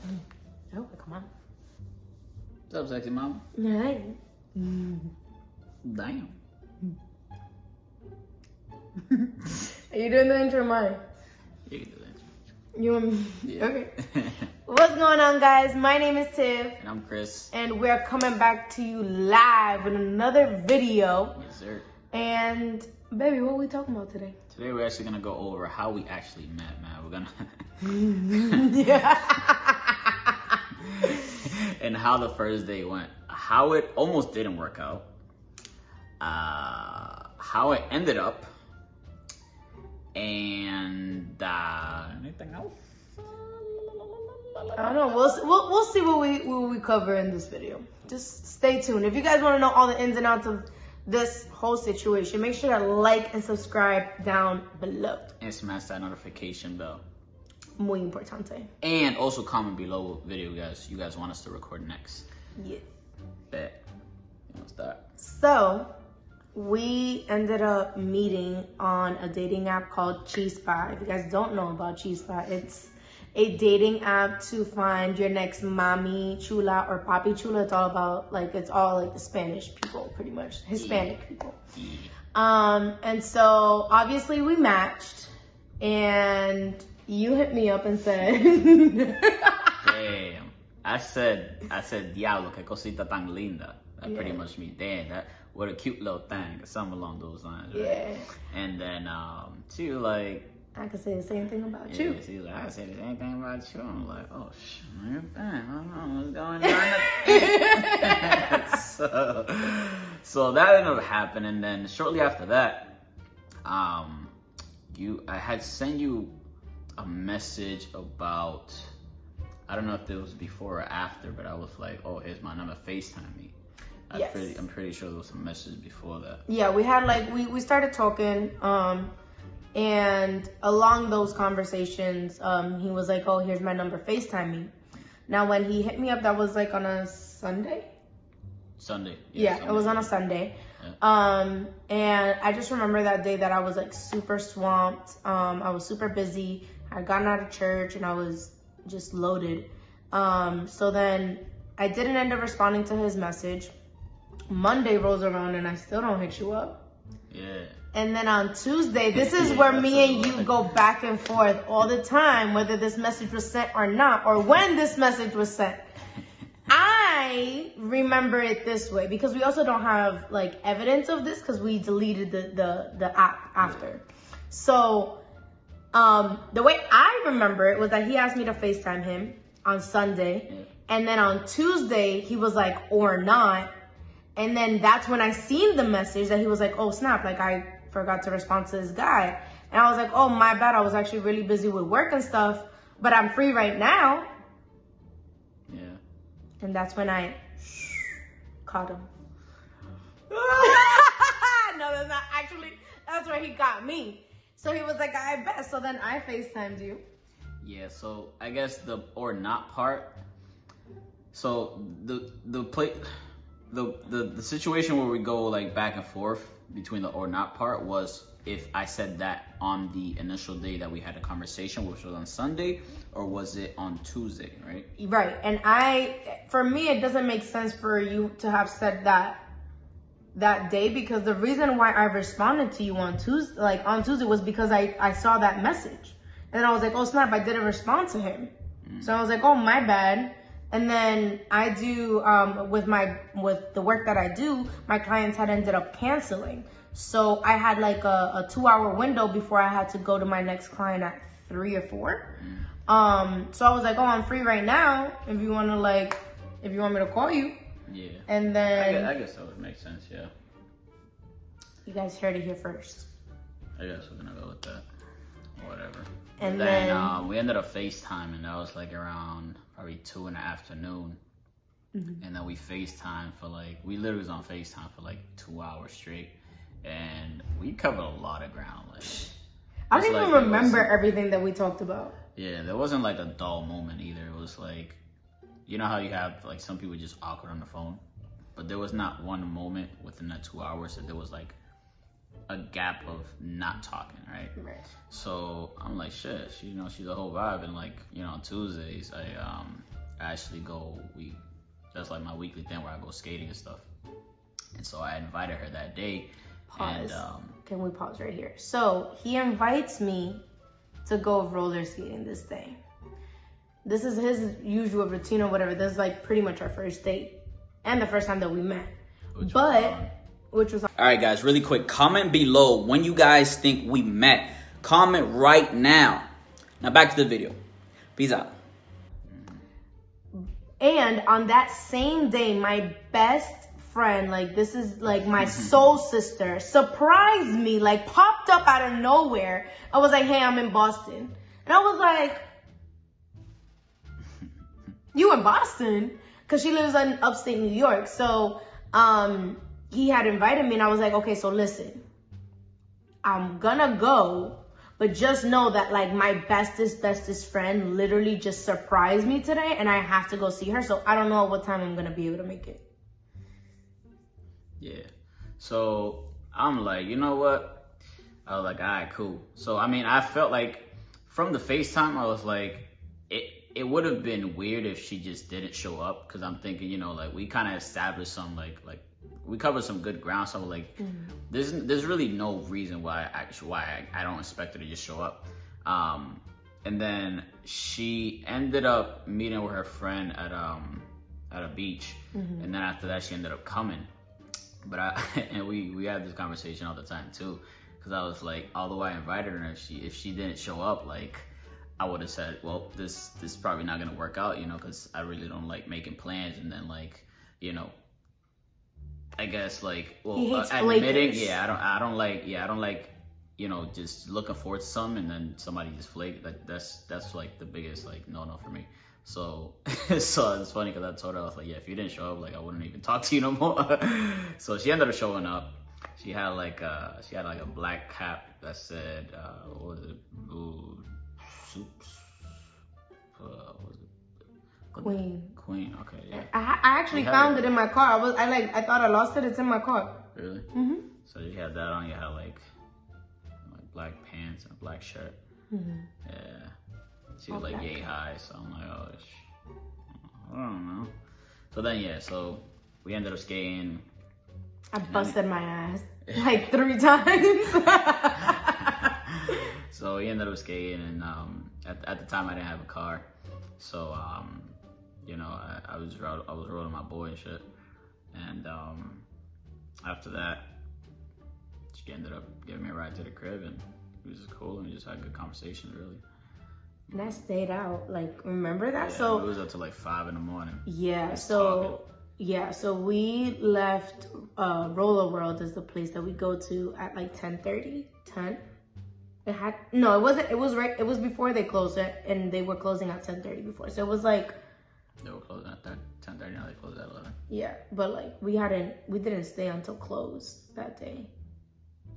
Oh, come on. What's up, sexy mama? Hi. Damn. Are you doing the intro, mine? You can do that. You want me? Yeah. Okay. What's going on, guys? My name is Tiff. And I'm Chris. And we're coming back to you live with another video. Yes, sir. And, baby, what are we talking about today? Today we're actually gonna go over how we actually met, man. We're gonna Yeah. and how the first date went. How it almost didn't work out. How it ended up. And anything else? I don't know. We'll see what we cover in this video. Just stay tuned. If you guys want to know all the ins and outs of this whole situation, make sure to like and subscribe down below. And smash that notification bell. Muy importante. And also comment below what video you guys want us to record next. Yeah. Bet. You want to start? So, we ended up meeting on a dating app called Chispa. If you guys don't know about Chispa, it's a dating app to find your next mami chula or papi chula. It's all about, it's all the Spanish people, pretty much. Hispanic people. And so, obviously, we matched. And you hit me up and said... Damn. I said, diablo, que cosita tan linda. That pretty much means, damn, what a cute little thing, something along those lines, right? Yeah. And then she was like, I could say the same thing about you. She was like, I said the same thing about you. I'm like, oh shit, man, I don't know what's going on. so that ended up happening. Then shortly after that, I had sent you a message about, I don't know if it was before or after, but I was like, oh, here's my number, FaceTime me. Yes. I'm pretty sure there was some message before that. Yeah, we had we started talking, and along those conversations, he was like, oh, here's my number, FaceTime me. Now, when he hit me up, that was on a Sunday? Sunday. Yeah, Sunday. It was on a Sunday. Yeah. And I just remember that day that I was super swamped. I was super busy. I had gotten out of church and I was just loaded. So then I didn't end up responding to his message. Monday rolls around and I still don't hit you up. Yeah. And then on Tuesday, this is where me and you go back and forth all the time, whether this message was sent or not, or when this message was sent. I remember it this way because we also don't have evidence of this because we deleted the app after. So the way I remember it was that he asked me to FaceTime him on Sunday. Yeah. And then on Tuesday, he was like, or not. And then that's when I seen the message that he was like, oh, snap, I forgot to respond to this guy. And I was like, oh, my bad. I was actually really busy with work and stuff, but I'm free right now. Yeah. And that's when I caught him. No, that's not actually, that's where he got me. So he was like, I bet. So then I FaceTimed you. Yeah, so I guess the or not part. So the situation where we go back and forth between the or not part was if I said that on the initial day that we had a conversation, which was on Sunday, or was it on Tuesday, right? Right. And for me, it doesn't make sense for you to have said that day because the reason why I responded to you on Tuesday was because I saw that message. And then I was like, oh snap, I didn't respond to him. So I was like, oh, my bad. And then I do, with the work that I do, my clients had ended up canceling. So I had a 2-hour window before I had to go to my next client at 3 or 4. So I was like, oh, I'm free right now. If you want me to call you. Yeah. And then I guess that would make sense, yeah. You guys heard it here first. I guess we're gonna go with that. Whatever. And then we ended up FaceTiming. That was around probably 2 in the afternoon. Mm-hmm. And then we FaceTime for we literally was on FaceTime for 2 hours straight. And we covered a lot of ground. I don't even remember everything that we talked about. Yeah, there wasn't a dull moment either. It was you know how you have some people just awkward on the phone? But there was not one moment within that 2 hours that there was a gap of not talking, right? Right. So I'm like, shit, she's a whole vibe. And on Tuesdays, that's like my weekly thing where I go skating and stuff. And so I invited her that day. Pause. And, can we pause right here? So he invites me to go roller skating this day. This is his usual routine or whatever. This is like pretty much our first date and the first time that we met. Which was all right, guys, really quick. Comment below when you guys think we met. Comment right now. Now back to the video. Peace out. And on that same day, my best friend, like this is like my soul sister, surprised me, like popped up out of nowhere. I was like, hey, I'm in Boston. And I was like, you in Boston? Because she lives in upstate New York. So he had invited me and I was like, okay, so listen, I'm gonna go, but just know that like my bestest friend literally just surprised me today and I have to go see her. So I don't know what time I'm gonna be able to make it. Yeah. So I'm like, you know what? I was like, all right, cool. So, I mean, I felt like from the FaceTime, I was like, it would have been weird if she just didn't show up. Cause I'm thinking, you know, like we kind of established some like we covered some good ground. So like, there's really no reason why I don't expect her to just show up. And then she ended up meeting with her friend at a beach. And then after that, she ended up coming. But and we had this conversation all the time too. Cause I was like, although I invited her, if she didn't show up, like, I would have said, well, this is probably not gonna work out, you know, because I really don't like making plans and then like, you know, I guess like, well, admitting, I don't like, you know, just looking forward to something and then somebody just flake. Like that's like the biggest like no for me. So so it's funny because I told her, I was like, yeah, if you didn't show up, like I wouldn't even talk to you no more. So she ended up showing up. She had like a black cap that said what was it? Queen. Okay, yeah. I actually found it in my car. I thought I lost it. It's in my car. Really? So you had that on. You had like black pants and a black shirt. Yeah. She was like yay high. So I'm like, oh, I don't know. So then yeah. So we ended up skating. I busted my ass like 3 times. So we ended up skating, and at the time I didn't have a car, so you know, I was rolling my boy and shit, and after that, she ended up giving me a ride to the crib, and it was just cool, and we just had good conversations, really. And I stayed out, like, remember that? Yeah, so it was up to like 5 in the morning. Yeah, so we left Roller World is the place that we go to at like 10:30. It was before they closed it, and they were closing at 10:30 before. So it was like they were closing at 10:30, now they closed at 11. Yeah, but like we didn't stay until close that day.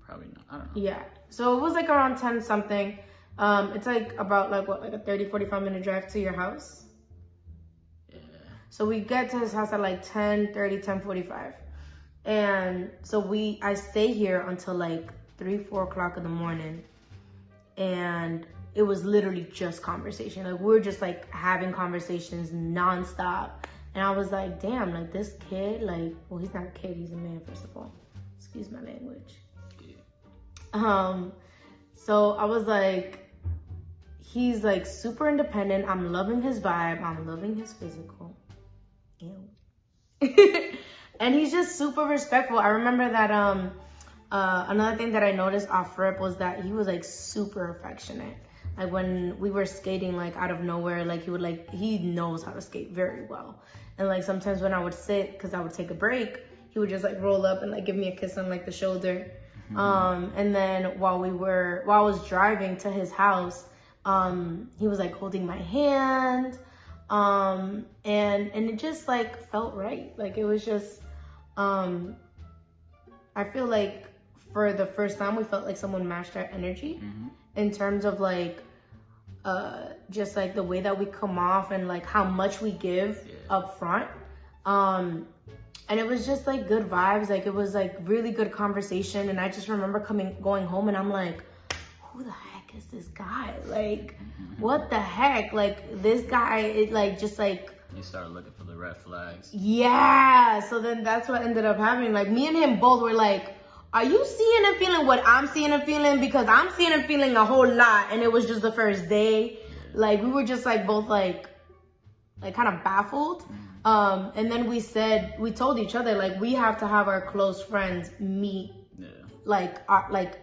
Probably not. I don't know. Yeah. So it was like around 10 something. It's like about like a 30-45 minute drive to your house. Yeah. So we get to his house at like 10:30, 10:45. And so I stay here until like 3-4 o'clock in the morning. And it was literally just conversation. Like we were just like having conversations nonstop. And I was like, damn, like this kid, like, well, he's not a kid, he's a man, first of all. Excuse my language. Yeah. So I was like, he's like super independent. I'm loving his vibe. I'm loving his physical. Ew. And he's just super respectful. I remember that another thing that I noticed off rip was that he was like super affectionate. Like when we were skating, like out of nowhere, like he knows how to skate very well. And like sometimes when I would sit, cause I would take a break, he would just like roll up and like give me a kiss on like the shoulder. And then while I was driving to his house, he was like holding my hand. And it just like felt right. Like it was just, I feel like for the first time we felt like someone matched our energy in terms of like, just like the way that we come off and like how much we give up front. And it was just like good vibes. Like it was like really good conversation. And I just remember going home and I'm like, who the heck is this guy? Like, what the heck? Like this guy is like, just like, You started looking for the red flags. Yeah. So then that's what ended up happening. Like, me and him both were like, are you seeing and feeling what I'm seeing and feeling? Because I'm seeing and feeling a whole lot, and it was just the first day. Yeah. Like, we were just like both like kind of baffled. And then we told each other, like, we have to have our close friends meet. Yeah. Like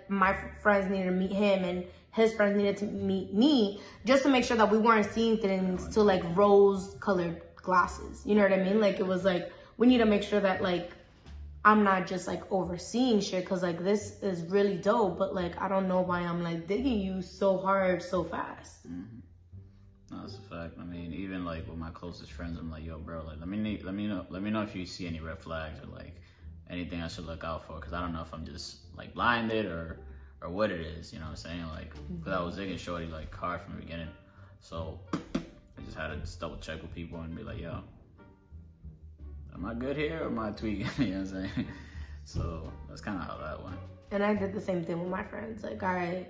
my friends needed to meet him, and his friends needed to meet me, just to make sure that we weren't seeing things through like rose-colored glasses. You know what I mean? Like, it was like, we need to make sure that like I'm not just like overseeing shit, because like this is really dope, but like I don't know why I'm like digging you so hard so fast. Mm-hmm. No, that's a fact. I mean, even like with my closest friends, I'm like, yo, bro, like let me know if you see any red flags or like anything I should look out for, because I don't know if I'm just like blinded or what it is. You know what I'm saying? Like, because I was digging shorty like hard from the beginning, so I just had to just double check with people and be like, yo, am I good here or am I tweaking? You know what I'm saying? So that's kind of how that went. And I did the same thing with my friends. Like, I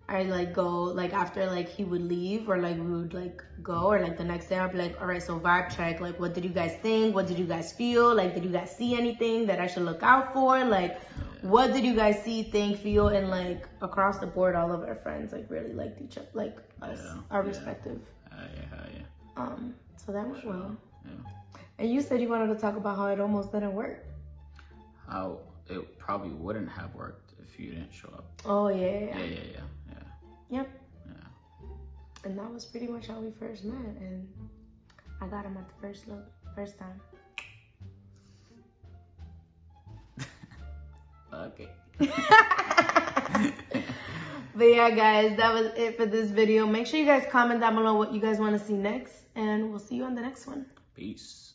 like go, like after like he would leave, or like we would like go, or like the next day I'd be like, all right, so vibe check. Like, what did you guys think? What did you guys feel? Like, did you guys see anything that I should look out for? Like, what did you guys see, think, feel? And like across the board, all of our friends like really liked each other, like us, our respective. So that went well. Yeah. And you said you wanted to talk about how it almost didn't work. How it probably wouldn't have worked if you didn't show up. Oh, yeah. Yep. Yeah. And that was pretty much how we first met. And I got him at the first look, first time. Okay. But yeah, guys, that was it for this video. Make sure you guys comment down below what you guys want to see next. And we'll see you on the next one. Peace.